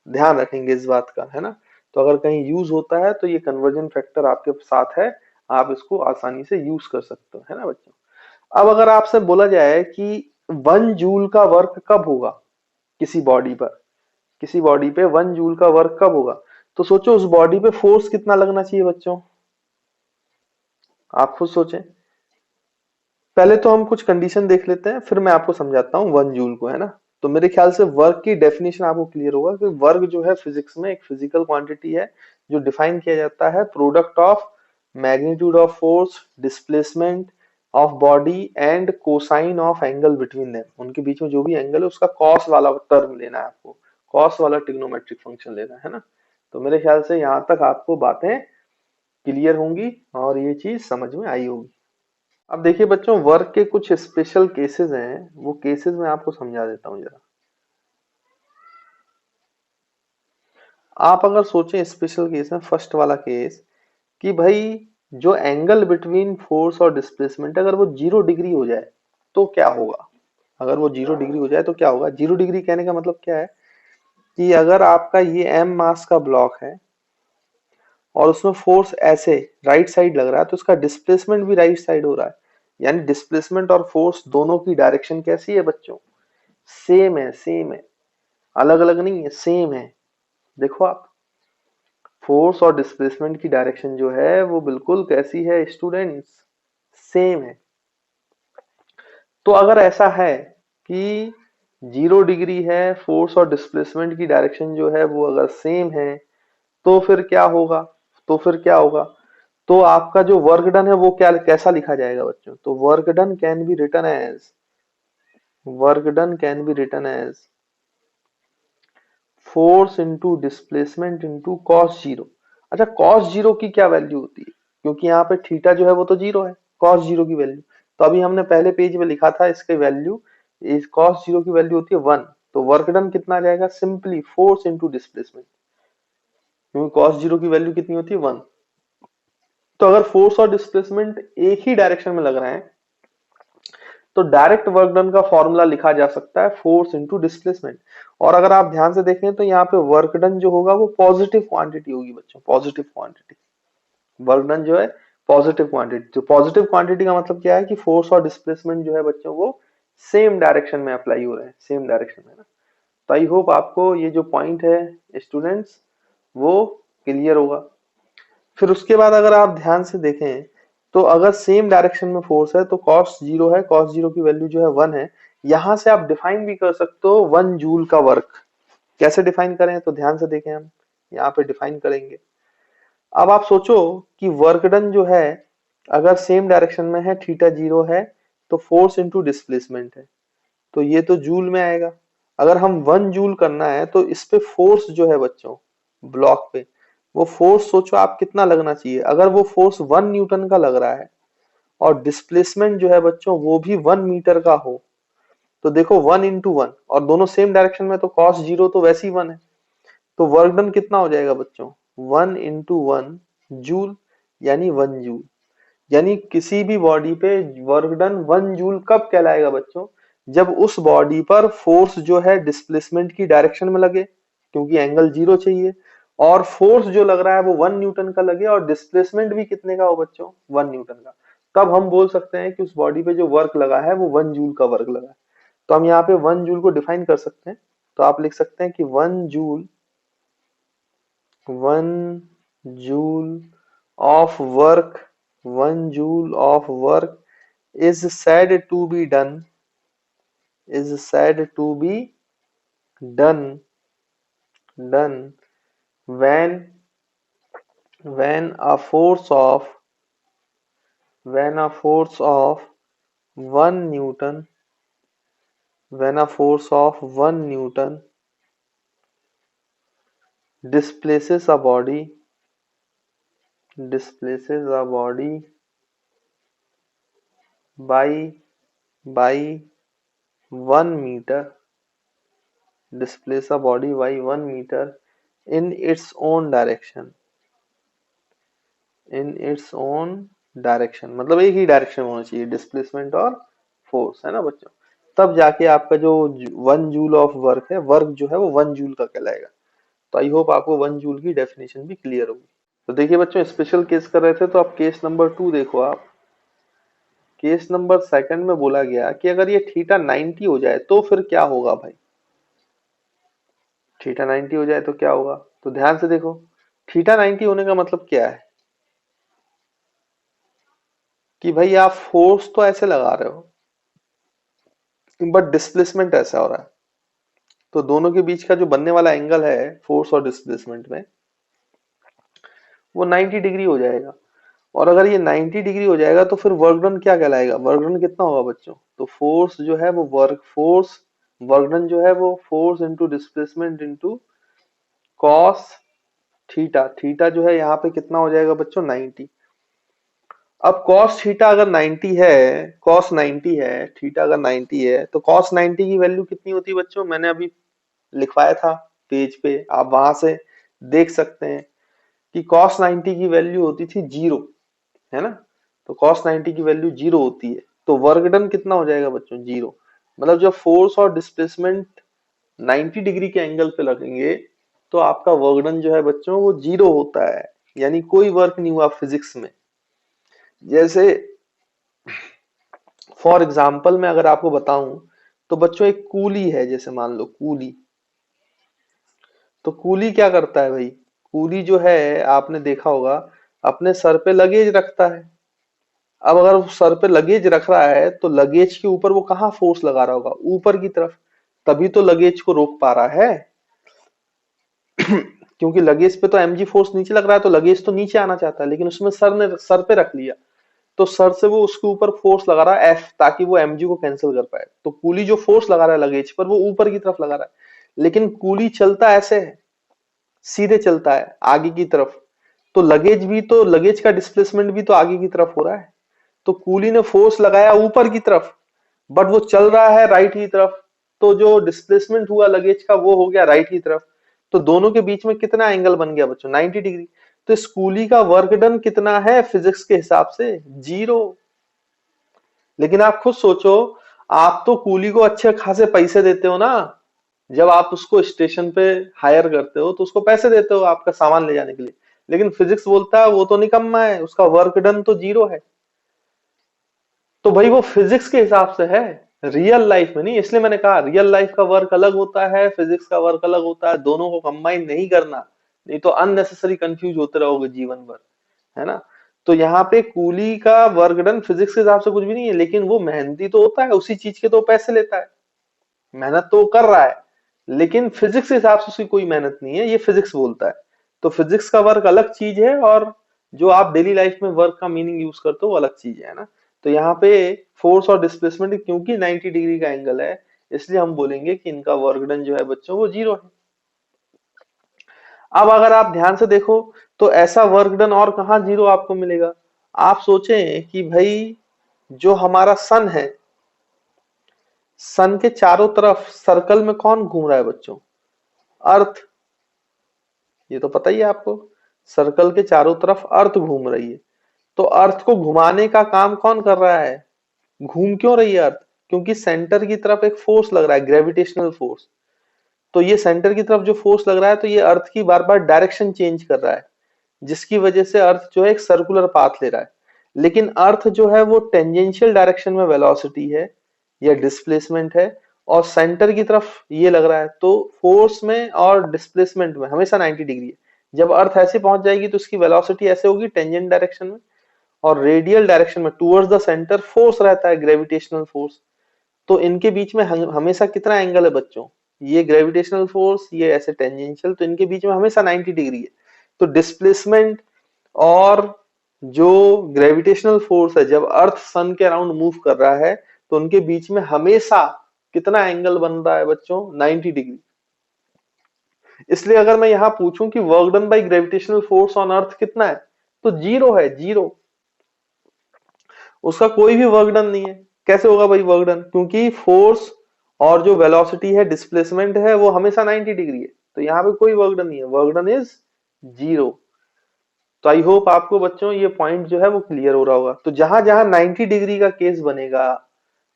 ध्यान रखेंगे इस बात का, है ना। तो अगर कहीं यूज होता है तो ये कन्वर्जन फैक्टर आपके साथ है, आप इसको आसानी से यूज कर सकते हो, है ना बच्चों। अब अगर आपसे बोला जाए कि 1 जूल का वर्क कब होगा किसी बॉडी पर, किसी बॉडी पे 1 जूल का वर्क कब होगा, तो सोचो उस बॉडी पे फोर्स कितना लगना चाहिए बच्चों, आप खुद सोचें। पहले तो हम कुछ कंडीशन देख लेते हैं, फिर मैं आपको समझाता हूँ 1 जूल को, है ना। तो मेरे ख्याल से वर्क की डेफिनेशन आपको क्लियर होगा कि वर्क जो है फिजिक्स में एक फिजिकल क्वांटिटी है जो डिफाइन किया जाता है product of magnitude of force, displacement of body and cosine of angle between them. उनके बीच में जो भी एंगल है उसका कॉस वाला टर्म लेना है आपको, कॉस वाला ट्रिग्नोमेट्रिक फंक्शन लेना है ना। तो मेरे ख्याल से यहाँ तक आपको बातें क्लियर होंगी और ये चीज समझ में आई होगी। अब देखिए बच्चों, वर्क के कुछ स्पेशल केसेस हैं, वो केसेस मैं आपको समझा देता हूँ जरा। आप अगर सोचें स्पेशल केस में फर्स्ट वाला केस कि भाई जो एंगल बिटवीन फोर्स और डिस्प्लेसमेंट अगर वो 0 डिग्री हो जाए तो क्या होगा। अगर वो 0 डिग्री हो जाए तो क्या होगा। 0 डिग्री कहने का मतलब क्या है कि अगर आपका ये m मास का ब्लॉक है और उसमें फोर्स ऐसे राइट साइड लग रहा है तो उसका डिस्प्लेसमेंट भी राइट साइड हो रहा है, यानी डिस्प्लेसमेंट और फोर्स दोनों की डायरेक्शन कैसी है बच्चों, सेम है, सेम है, अलग अलग नहीं है, सेम है। देखो आप, फोर्स और डिस्प्लेसमेंट की डायरेक्शन जो है वो बिल्कुल कैसी है स्टूडेंट्स, सेम है। तो अगर ऐसा है कि 0 डिग्री है, फोर्स और डिस्प्लेसमेंट की डायरेक्शन जो है वो अगर सेम है तो फिर क्या होगा, तो फिर क्या होगा, तो आपका जो वर्क डन है वो क्या कैसा लिखा जाएगा बच्चों। तो work done can be written as, work done can be written as force into displacement into cos zero. अच्छा, कॉस जीरो की क्या वैल्यू होती है, क्योंकि यहाँ पे थीटा जो है वो तो 0 है, कॉस जीरो की वैल्यू तो अभी हमने पहले पेज में लिखा था इसकी वैल्यू, इस कॉस जीरो की वैल्यू होती है 1। तो वर्क डन कितना आ जाएगा, सिंपली फोर्स इंटू डिस्प्लेसमेंट, क्योंकि कॉस जीरो की वैल्यू कितनी होती है 1। तो अगर फोर्स और डिस्प्लेसमेंट एक ही डायरेक्शन में लग रहे हैं तो डायरेक्ट वर्क डन का फॉर्मूला लिखा जा सकता है फोर्स इंटू डिस्प्लेसमेंट। और अगर आप ध्यान से देखें तो यहाँ पे वर्क डन जो होगा वो पॉजिटिव क्वांटिटी होगी बच्चों, पॉजिटिव क्वांटिटी। वर्क डन जो है पॉजिटिव क्वांटिटी, तो पॉजिटिव क्वांटिटी का मतलब क्या है कि फोर्स और डिस्प्लेसमेंट जो है बच्चों वो सेम डायरेक्शन में अप्लाई हो रहे हैं, सेम डायरेक्शन में ना। तो आई होप आपको ये जो पॉइंट है स्टूडेंट्स वो क्लियर होगा। फिर उसके बाद अगर आप ध्यान से देखें तो अगर सेम डायरेक्शन में फोर्स है तो कॉस जीरो है, कॉस जीरो की वैल्यू जो है 1 है। यहां से आप डिफाइन भी कर सकते हो 1 जूल का वर्क। कैसे डिफाइन करें, तो ध्यान से देखें, हम यहाँ पे डिफाइन करेंगे। अब आप सोचो कि वर्क डन जो है अगर सेम डायरेक्शन में है, थीटा 0 है, तो फोर्स इंटू डिस्प्लेसमेंट है, तो ये तो जूल में आएगा। अगर हम 1 जूल करना है तो इस पे फोर्स जो है बच्चों ब्लॉक पे, वो फोर्स सोचो आप कितना लगना चाहिए। अगर वो फोर्स 1 न्यूटन का लग रहा है और डिस्प्लेसमेंट जो है बच्चों वो भी 1 मीटर का हो, तो देखो 1 इंटू 1, और दोनों सेम डायरेक्शन में तो कॉस जीरो तो वैसे ही 1 है, तो वर्क डन कितना हो जाएगा बच्चों, 1 इंटू 1 जूल, यानी 1 जूल। यानी किसी भी बॉडी पे वर्क डन 1 जूल कब कहलाएगा बच्चों, जब उस बॉडी पर फोर्स जो है डिस्प्लेसमेंट की डायरेक्शन में लगे, क्योंकि एंगल 0 चाहिए, और फोर्स जो लग रहा है वो 1 न्यूटन का लगे और डिस्प्लेसमेंट भी कितने का हो बच्चों, 1 न्यूटन का। तब हम बोल सकते हैं कि उस बॉडी पे जो वर्क लगा है वो 1 जूल का वर्क लगा है। तो हम यहाँ पे 1 जूल को डिफाइन कर सकते हैं। तो आप लिख सकते हैं कि 1 joule of work 1 joule of work is said to be done, is said to be done when a force of, when a force of 1 newton, when a force of 1 newton displaces a body, displaces a body by by 1 meter, displace a body by 1 meter in its own direction, in its own direction, मतलब एक ही direction होना चाहिए displacement और force, है ना बच्चों। तब जाके आपका जो 1 जूल ऑफ वर्क है, वर्क जो है वो 1 जूल का कहलाएगा। तो आई होप आपको 1 जूल की डेफिनेशन भी क्लियर होगी। तो देखिए बच्चों, स्पेशल केस कर रहे थे तो आप केस नंबर 2 देखो। आप केस नंबर सेकंड में बोला गया कि अगर ये थीटा 90 हो जाए तो फिर क्या होगा भाई। थीटा 90 हो जाए तो क्या होगा, तो ध्यान से देखो। थीटा 90 होने का मतलब क्या है कि भाई आप फोर्स तो ऐसे लगा रहे हो बट डिस्प्लेसमेंट ऐसा हो रहा है। तो दोनों के बीच का जो बनने वाला एंगल है फोर्स और डिस्प्लेसमेंट में, वो 90 डिग्री हो जाएगा। और अगर ये 90 डिग्री हो जाएगा तो फिर वर्क डन क्या कहलाएगा, वर्क डन कितना होगा बच्चों, तो फोर्स जो है वो वर्क डन जो है वो force into displacement into cos theta. Theta जो है यहाँ पे कितना हो जाएगा बच्चों, 90। अब कॉस थीटा अगर 90 है, कॉस 90 है, थीटा अगर 90 है, तो कॉस 90 की वैल्यू कितनी होती है बच्चों, मैंने अभी लिखवाया था पेज पे, आप वहां से देख सकते हैं कि cos 90 की वैल्यू होती थी 0, है ना। तो cos 90 की वैल्यू 0 होती है, तो वर्क डन कितना हो जाएगा बच्चों, 0। मतलब जब फोर्स और डिस्प्लेसमेंट 90 डिग्री के एंगल पे लगेंगे तो आपका वर्क डन जो है बच्चों वो 0 होता है, यानी कोई वर्क नहीं हुआ फिजिक्स में। जैसे फॉर एग्जाम्पल मैं अगर आपको बताऊं तो बच्चों एक कूली है, जैसे मान लो कूली। तो कूली क्या करता है भाई, कूली जो है आपने देखा होगा अपने सर पे लगेज रखता है। अब अगर वो सर पे लगेज रख रहा है तो लगेज के ऊपर वो कहाँ फोर्स लगा रहा होगा, ऊपर की तरफ, तभी तो लगेज को रोक पा रहा है। क्योंकि लगेज पे तो mg फोर्स नीचे लग रहा है, तो लगेज तो नीचे आना चाहता है, लेकिन उसमें सर ने सर पे रख लिया, तो सर से वो उसके ऊपर फोर्स लगा रहा है F, ताकि वो mg को कैंसिल कर पाए। तो कूली जो फोर्स लगा रहा है लगेज पर, वो ऊपर की तरफ लगा रहा है, लेकिन कूली चलता ऐसे है, सीधे चलता है आगे की तरफ। तो लगेज का डिस्प्लेसमेंट भी तो आगे की तरफ हो रहा है। तो कूली ने फोर्स लगाया ऊपर की तरफ, बट वो चल रहा है राइट की तरफ, तो जो डिस्प्लेसमेंट हुआ लगेज का वो हो गया राइट की तरफ। तो दोनों के बीच में कितना एंगल बन गया बच्चों, 90 डिग्री। तो इस कूली का वर्क डन कितना है फिजिक्स के हिसाब से, 0। लेकिन आप खुद सोचो, आप तो कूली को अच्छे खासे पैसे देते हो ना, जब आप उसको स्टेशन पे हायर करते हो तो उसको पैसे देते हो आपका सामान ले जाने के लिए। लेकिन फिजिक्स बोलता है वो तो निकम्मा है, उसका वर्क डन तो 0 है। तो भाई वो फिजिक्स के हिसाब से है, रियल लाइफ में नहीं। इसलिए मैंने कहा रियल लाइफ का वर्क अलग होता है, फिजिक्स का वर्क अलग होता है, दोनों को कंबाइन नहीं करना, नहीं तो अननेसेसरी कंफ्यूज होते रहोगे जीवन भर, है ना। तो यहाँ पे कूली का वर्क डन फिजिक्स के हिसाब से कुछ भी नहीं है, लेकिन वो मेहनती तो होता है, उसी चीज के तो पैसे लेता है, मेहनत तो कर रहा है, लेकिन फिजिक्स के हिसाब से उसकी कोई मेहनत नहीं है, ये फिजिक्स बोलता है। तो फिजिक्स का वर्क अलग चीज है, और जो आप डेली लाइफ में वर्क का मीनिंग यूज करते हो वो अलग चीज है ना। तो यहाँ पे फोर्स और डिस्प्लेसमेंट क्योंकि 90 डिग्री का एंगल है, इसलिए हम बोलेंगे कि इनका वर्क डन जो है बच्चों वो 0 है। अब अगर आप ध्यान से देखो तो ऐसा वर्क डन और कहाँ 0 आपको मिलेगा। आप सोचें कि भाई जो हमारा सन है, सन के चारों तरफ सर्कल में कौन घूम रहा है बच्चों, अर्थ। ये तो पता ही है आपको, सर्कल के चारों तरफ अर्थ घूम रही है। तो अर्थ को घुमाने का काम कौन कर रहा है, घूम क्यों रही है अर्थ, क्योंकि सेंटर की तरफ एक फोर्स लग रहा है, ग्रेविटेशनल फोर्स। तो ये सेंटर की तरफ जो फोर्स लग रहा है, तो ये अर्थ की बार बार डायरेक्शन चेंज कर रहा है, जिसकी वजह से अर्थ जो है एक सर्कुलर पाथ ले रहा है। लेकिन अर्थ जो है वो टेंजेंशियल डायरेक्शन में वेलोसिटी है या डिस्प्लेसमेंट है, और सेंटर की तरफ ये लग रहा है। तो फोर्स में और डिस्प्लेसमेंट में हमेशा 90 डिग्री है। जब अर्थ ऐसे पहुंच जाएगी तो उसकी वेलोसिटी ऐसे होगी टेंजेंट डायरेक्शन में, और रेडियल डायरेक्शन में टुवर्ड्स द सेंटर फोर्स रहता है, ग्रेविटेशनल फोर्स। तो इनके बीच में हमेशा कितना एंगल है बच्चों, ये ग्रेविटेशनल फोर्स, ये ऐसे टेंजेंशियल, तो इनके बीच में हमेशा 90 डिग्री है। तो डिस्प्लेसमेंट और जो ग्रेविटेशनल फोर्स है, जब अर्थ सन के अराउंड मूव कर रहा है, तो उनके बीच में हमेशा कितना एंगल बन रहा है बच्चों, 90 डिग्री। इसलिए अगर मैं यहां पूछूं कि work done by gravitational force on earth कितना है, तो 0 है, 0। उसका कोई भी वर्क डन नहीं है। कैसे होगा भाई वर्क डन, क्योंकि फोर्स और जो वेलोसिटी है, डिस्प्लेसमेंट है, वो हमेशा 90 डिग्री है, तो यहाँ पे कोई वर्क डन नहीं है, वर्क डन इज जीरो। तो आई होप आपको बच्चों ये पॉइंट जो है वो क्लियर हो रहा होगा। तो जहां जहां 90 डिग्री का केस बनेगा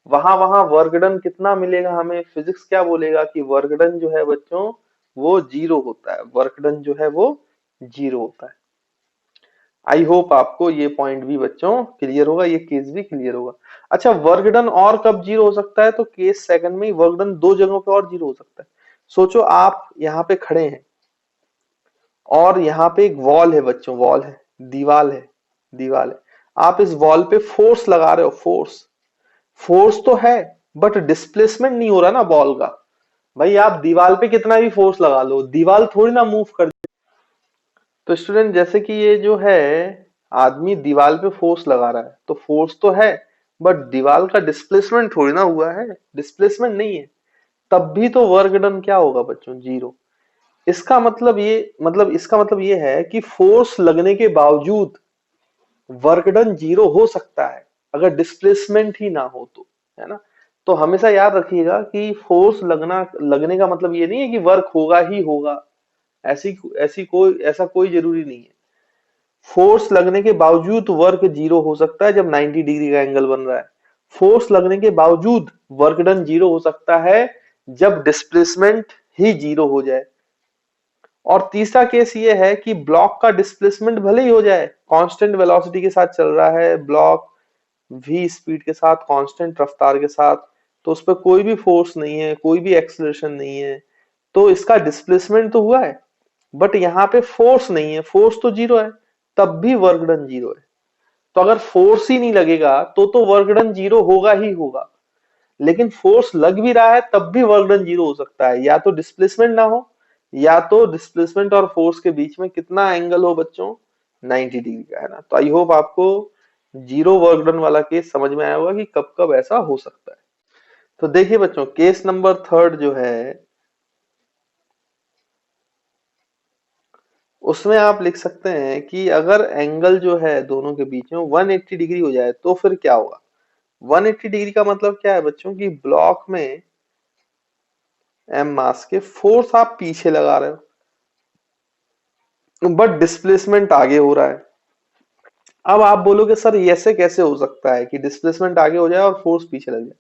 वहां वहां वर्क डन कितना मिलेगा हमें, फिजिक्स क्या बोलेगा कि वर्क डन जो है बच्चों वो जीरो होता है, वर्क डन जो है वो जीरो होता है। आई होप आपको ये पॉइंट भी बच्चों क्लियर होगा, ये केस भी क्लियर होगा। अच्छा, वर्क डन और कब जीरो हो सकता है, तो केस सेकंड में ही वर्क डन दो जगहों पे और जीरो हो सकता है। सोचो आप यहाँ पे खड़े हैं और यहाँ पे एक वॉल है बच्चों, वॉल है, दीवाल है, दीवाल है, आप इस वॉल पे फोर्स लगा रहे हो, फोर्स, फोर्स तो है बट डिस्प्लेसमेंट नहीं हो रहा ना बॉल का। भाई आप दीवाल पे कितना भी फोर्स लगा लो, दीवाल थोड़ी ना मूव कर। तो स्टूडेंट जैसे कि ये जो है आदमी दीवार पे फोर्स लगा रहा है, तो फोर्स तो है बट दीवार का डिस्प्लेसमेंट थोड़ी ना हुआ है, डिस्प्लेसमेंट नहीं है, तब भी तो वर्क डन क्या होगा बच्चों, जीरो। इसका मतलब ये है कि फोर्स लगने के बावजूद वर्क डन जीरो हो सकता है अगर डिस्प्लेसमेंट ही ना हो तो, है ना। तो हमेशा याद रखिएगा कि फोर्स लगने का मतलब ये नहीं है कि वर्क होगा ही होगा, ऐसी ऐसा कोई जरूरी नहीं है। फोर्स लगने के बावजूद वर्क जीरो हो सकता है जब 90 डिग्री का एंगल बन रहा है। फोर्स लगने के बावजूद वर्क डन जीरो हो सकता है जब डिस्प्लेसमेंट ही जीरो हो जाए। और तीसरा केस ये है कि ब्लॉक का डिस्प्लेसमेंट भले ही हो जाए, कांस्टेंट वेलोसिटी के साथ चल रहा है ब्लॉक, v स्पीड के साथ, कांस्टेंट रफ्तार के साथ, तो उस पर कोई भी फोर्स नहीं है, कोई भी एक्सेलरेशन नहीं है, तो इसका डिस्प्लेसमेंट तो हुआ है बट यहाँ पे फोर्स नहीं है, फोर्स तो जीरो है, तब भी वर्क डन जीरो है। तो अगर फोर्स ही नहीं लगेगा तो वर्क डन जीरो होगा ही होगा, लेकिन फोर्स लग भी रहा है तब भी वर्क डन जीरो हो सकता है, या तो डिस्प्लेसमेंट ना हो, या तो डिस्प्लेसमेंट और फोर्स के बीच में कितना एंगल हो बच्चों, 90 डिग्री का, है ना। तो आई होप आपको जीरो वर्क डन वाला केस समझ में आया होगा कि कब कब ऐसा हो सकता है। तो देखिए बच्चों, केस नंबर थर्ड जो है उसमें आप लिख सकते हैं कि अगर एंगल जो है दोनों के बीच में 180 डिग्री हो जाए तो फिर क्या होगा। 180 डिग्री का मतलब क्या है बच्चों की ब्लॉक में एम मास के फोर्स आप पीछे लगा रहे हो बट डिस्प्लेसमेंट आगे हो रहा है। अब आप बोलोगे सर ये ऐसे कैसे हो सकता है कि डिस्प्लेसमेंट आगे हो जाए और फोर्स पीछे लग जाए।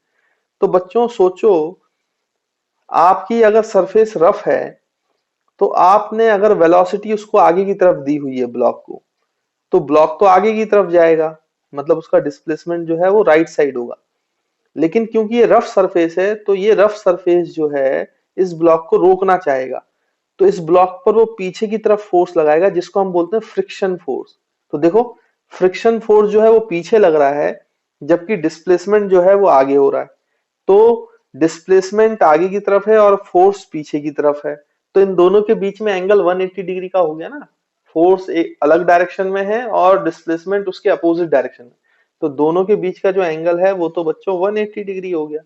तो बच्चों सोचो, आपकी अगर सरफेस रफ है तो आपने अगर वेलोसिटी उसको आगे की तरफ दी हुई है ब्लॉक को, तो ब्लॉक तो आगे की तरफ जाएगा, मतलब उसका डिस्प्लेसमेंट जो है वो राइट साइड होगा। लेकिन क्योंकि ये रफ सरफेस है तो ये रफ सरफेस जो है इस ब्लॉक को रोकना चाहेगा, तो इस ब्लॉक पर वो पीछे की तरफ फोर्स लगाएगा जिसको हम बोलते हैं फ्रिक्शन फोर्स। तो देखो, फ्रिक्शन फोर्स जो है वो पीछे लग रहा है जबकि डिस्प्लेसमेंट जो है वो आगे हो रहा है। तो डिस्प्लेसमेंट आगे की तरफ है और फोर्स पीछे की तरफ है, तो इन दोनों के बीच में एंगल 180 डिग्री का हो गया ना। फोर्स एक अलग डायरेक्शन में है और डिस्प्लेसमेंट उसके अपोजिट डायरेक्शन में, तो दोनों के बीच का जो एंगल है वो तो बच्चों 180 डिग्री हो गया।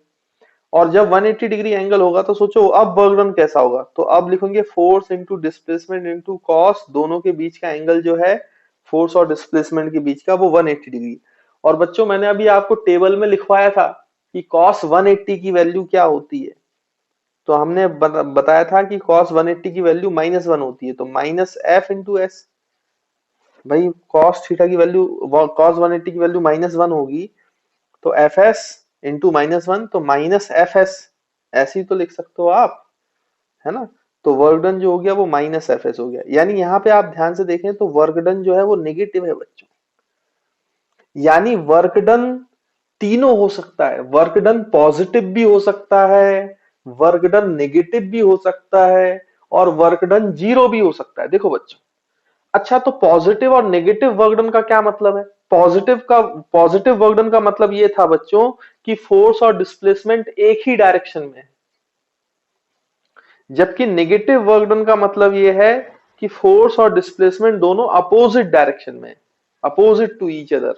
और जब 180 डिग्री एंगल होगा तो सोचो अब वर्क डन कैसा होगा, तो अब लिखेंगे force into displacement into cos, दोनों के बीच का एंगल जो है फोर्स और डिस्प्लेसमेंट के बीच का वो 180 डिग्री। और बच्चों मैंने अभी आपको टेबल में लिखवाया था कि cos 180 की वैल्यू क्या होती है, तो हमने बताया था कि cos 180 की वैल्यू -1 होती है, तो माइनस एफ इंटू एस। भाई cos थीटा की वैल्यू, cos 180 की वैल्यू -1 होगी, तो एफ एस इंटू -1, तो माइनस एफ एस, ऐसे ही तो लिख सकते हो आप, है ना। तो वर्क डन जो हो गया वो माइनस एफ एस हो गया, यानी यहाँ पे आप ध्यान से देखें तो वर्क डन जो है वो नेगेटिव है बच्चों, यानी वर्क डन तीनों हो सकता है, वर्क डन पॉजिटिव भी हो सकता है, वर्क डन नेगेटिव भी हो सकता है, और वर्क डन जीरो भी हो सकता है। देखो बच्चों, अच्छा तो पॉजिटिव और नेगेटिव वर्क डन का क्या मतलब है। पॉजिटिव वर्क डन का मतलब ये था बच्चों कि फोर्स और डिस्प्लेसमेंट एक ही डायरेक्शन में है, जबकि नेगेटिव वर्क डन का मतलब ये है कि फोर्स और डिस्प्लेसमेंट दोनों अपोजिट डायरेक्शन में, अपोजिट टू ईच अदर।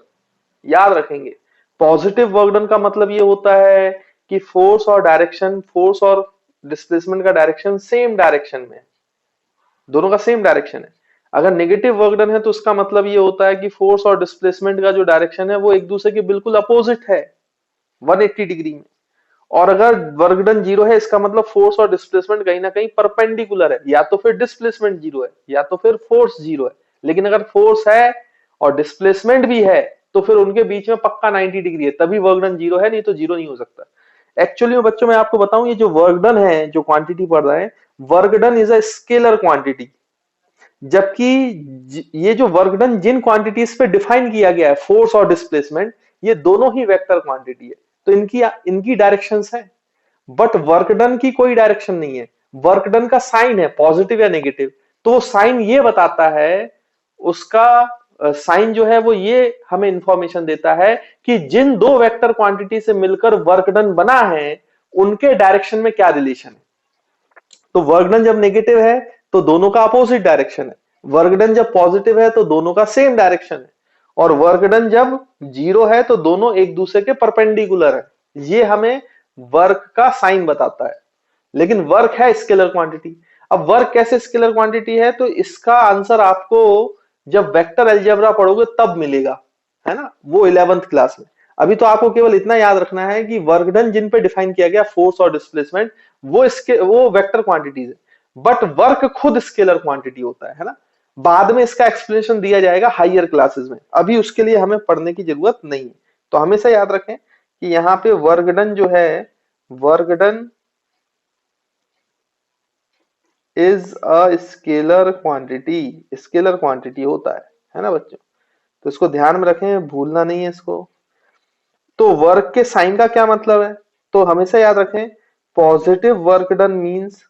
याद रखेंगे, पॉजिटिव वर्क डन का मतलब ये होता है कि फोर्स और डिस्प्लेसमेंट का डायरेक्शन सेम डायरेक्शन में, दोनों का सेम डायरेक्शन है। अगर नेगेटिव वर्क डन है तो उसका मतलब ये होता है कि फोर्स और डिस्प्लेसमेंट का जो डायरेक्शन है वो एक दूसरे के बिल्कुल अपोजिट है 180 डिग्री में। और अगर वर्क डन जीरो है इसका मतलब फोर्स और डिस्प्लेसमेंट कहीं ना कहीं परपेंडिकुलर है, या तो फिर डिस्प्लेसमेंट जीरो है या तो फिर फोर्स जीरो है। लेकिन अगर फोर्स है और डिस्प्लेसमेंट भी है तो फिर उनके बीच में पक्का 90 डिग्री है, तभी वर्क डन जीरो है, नहीं तो जीरो नहीं हो सकता। एक्चुअली में बच्चों मैं आपको बताऊं, ये जो वर्क डन है, जो क्वांटिटी पढ़ रहे हैं, work done is a scalar quantity. जबकि ये जो वर्क डन जिन क्वांटिटीज पे डिफाइन किया गया है, फोर्स और डिस्प्लेसमेंट, ये दोनों ही वेक्टर क्वांटिटी है, तो इनकी इनकी डायरेक्शंस है। बट वर्क डन की कोई डायरेक्शन नहीं है। वर्क डन का साइन है पॉजिटिव या नेगेटिव, तो वो साइन ये बताता है, उसका साइन जो है वो ये हमें इंफॉर्मेशन देता है कि जिन दो वेक्टर क्वांटिटी से मिलकर वर्क डन बना है उनके डायरेक्शन में क्या रिलेशन है। तो वर्क डन जब नेगेटिव है तो दोनों का अपोजिट डायरेक्शन है, वर्क डन जब पॉजिटिव है तो दोनों का सेम डायरेक्शन है, और वर्क डन जब जीरो है तो दोनों एक दूसरे के परपेंडिकुलर है। ये हमें वर्क का साइन बताता है। लेकिन वर्क है स्केलर क्वांटिटी। अब वर्क कैसे स्केलर क्वांटिटी है, तो इसका आंसर आपको जब वेक्टर अलजेब्रा पढ़ोगे तब मिलेगा, है ना, वो 11th क्लास में। अभी तो आपको केवल इतना याद रखना है कि वर्क डन जिन पे डिफाइन किया गया फोर्स और डिस्प्लेसमेंट, वो वेक्टर क्वांटिटीज है, बट वर्क खुद स्केलर क्वांटिटी होता है ना। बाद में इसका एक्सप्लेनेशन दिया जाएगा हायर क्लासेस में, अभी उसके लिए हमें पढ़ने की जरूरत नहीं है। तो हमेशा याद रखें कि यहाँ पे वर्क डन जो है, work done is a scalar quantity, scalar quantity होता है ना बच्चों। तो इसको ध्यान में रखें, भूलना नहीं है इसको। तो वर्क के साइन का क्या मतलब है, तो हमेशा याद रखें, positive work done means,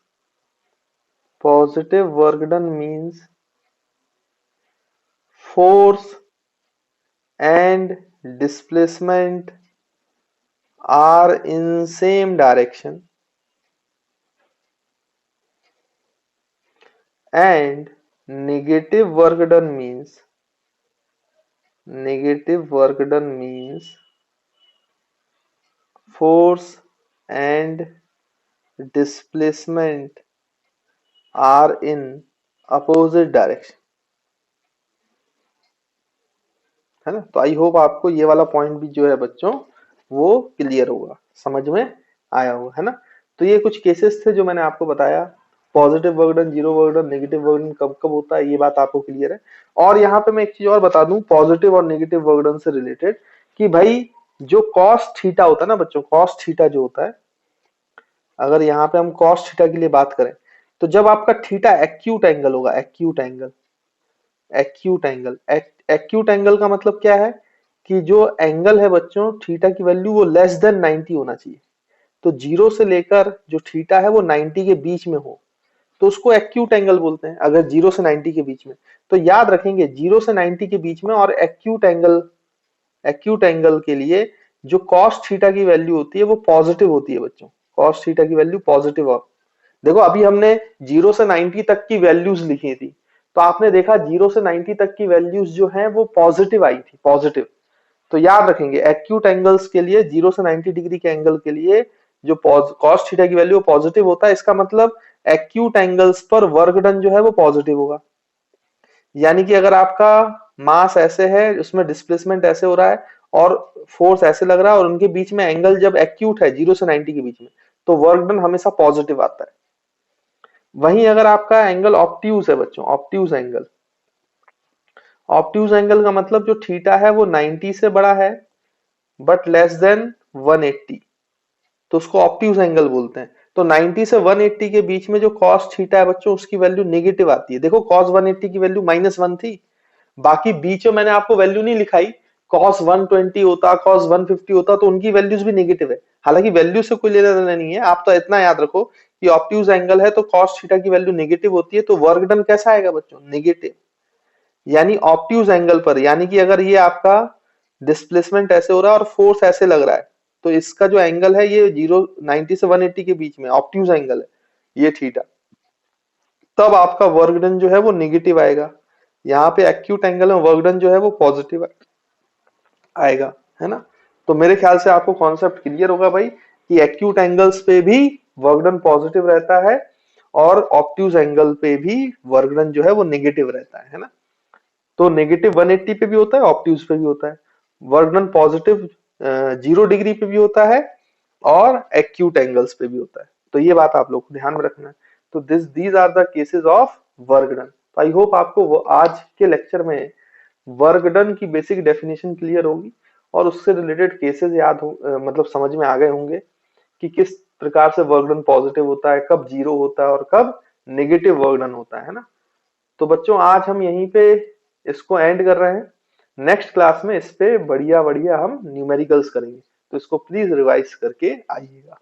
positive work done means force and displacement are in same direction, and negative work done means, negative work done means force and displacement are in opposite direction, है ना। तो I hope आपको ये वाला point भी जो है बच्चों वो क्लियर होगा, समझ में आया होगा, है ना। तो ये कुछ केसेस थे जो मैंने आपको बताया, positive work done, zero work done, negative work done कब कब होता है, ये बात आपको क्लियर है। और यहाँ पे मैं एक चीज और बता दूं पॉजिटिव और नेगेटिव वर्क डन से रिलेटेड, कि भाई जो कॉस थीटा होता है ना बच्चों, कॉस थीटा जो होता है, अगर यहाँ पे हम कॉस थीटा के लिए बात करें, तो जब आपका थीटा एक्यूट एंगल होगा, acute angle, acute angle, acute angle का मतलब क्या है, कि जो एंगल है बच्चों थीटा की वैल्यू वो लेस देन 90 होना चाहिए। तो जीरो से लेकर जो थीटा है वो 90 के बीच में हो तो उसको एक्यूट एंगल बोलते हैं, अगर जीरो से 90 के बीच में। तो याद रखेंगे जीरो से 90 के बीच में और एक्यूट एंगल, एक्यूट एंगल के लिए जो कॉस थीटा की वैल्यू होती है वो पॉजिटिव होती है बच्चों, कॉस थीटा की वैल्यू पॉजिटिव। देखो अभी हमने जीरो से 90 तक की वैल्यूज लिखी थी, तो आपने देखा जीरो से 90 तक की वैल्यूज जो है वो पॉजिटिव आई थी, पॉजिटिव। तो याद रखेंगे एक्यूट एंगल्स के लिए, जीरो से 90 डिग्री के एंगल के लिए जो कॉस थीटा की वैल्यू पॉजिटिव होता है, इसका मतलब एक्यूट एंगल्स पर वर्क डन जो है वो पॉजिटिव होगा। यानी कि अगर आपका मास ऐसे है, उसमें डिस्प्लेसमेंट ऐसे हो रहा है और फोर्स ऐसे लग रहा है, और उनके बीच में एंगल जब एक्यूट है जीरो से 90 के बीच में, तो वर्क डन हमेशा पॉजिटिव आता है। वहीं अगर आपका एंगल ऑप्ट्यूज है बच्चों, ऑप्ट्यूज एंगल, ऑप्ट्यूज एंगल का मतलब जो थीटा है वो 90 से बड़ा है बट लेस देन 180, तो उसको ऑप्ट्यूज एंगल बोलते हैं। तो 90 से 180 के बीच में जो कॉस थीटा है बच्चों उसकी वैल्यू नेगेटिव आती है। देखो कॉस 180 की वैल्यू -1 थी, बाकी बीच में मैंने आपको वैल्यू नहीं लिखाई, कॉस 120 होता, कॉस 150 होता, तो उनकी वैल्यूज भी नेगेटिव है। हालांकि वैल्यू से कोई लेना देना नहीं है, आप तो इतना याद रखो कि ऑप्ट्यूज एंगल है तो कॉस थीटा की वैल्यू नेगेटिव होती है, तो वर्क डन कैसा आएगा बच्चों, नेगेटिव। यानी ऑप्ट्यूज एंगल पर, यानी कि अगर ये आपका डिस्प्लेसमेंट ऐसे हो रहा है और फोर्स ऐसे लग रहा है, तो इसका जो एंगल है ये 90 से 180 के बीच में ऑप्ट्यूज एंगल है ये थीटा, तब आपका वर्क डन जो है वो नेगेटिव आएगा। यहाँ पे एक्यूट एंगल में वर्क डन जो है वो पॉजिटिव आएगा, है ना। तो मेरे ख्याल से आपको कॉन्सेप्ट क्लियर होगा भाई, कि एक्यूट एंगल्स पे भी वर्क डन पॉजिटिव रहता है और ऑप्ट्यूज एंगल पे भी वर्क डन जो है वो नेगेटिव रहता है ना। तो नेगेटिव 180 पे भी होता है, ऑप्ट्यूज पे भी होता है। वर्क डन पॉजिटिव 0 डिग्री पे भी होता है और एक्यूट एंगल्स पे भी होता है। तो ये बात आप लोग को ध्यान में रखना है। तो these are the cases of work done. तो आई होप आपको वो आज के लेक्चर में वर्क डन की बेसिक डेफिनेशन क्लियर होगी और उससे रिलेटेड केसेस याद हो, मतलब समझ में आ गए होंगे कि किस प्रकार से वर्क डन पॉजिटिव होता है, कब जीरो होता है और कब नेगेटिव वर्क डन होता है ना। तो बच्चों आज हम यहीं पे इसको एंड कर रहे हैं। नेक्स्ट क्लास में इस पे बढ़िया बढ़िया हम न्यूमेरिकल्स करेंगे, तो इसको प्लीज रिवाइज करके आइएगा।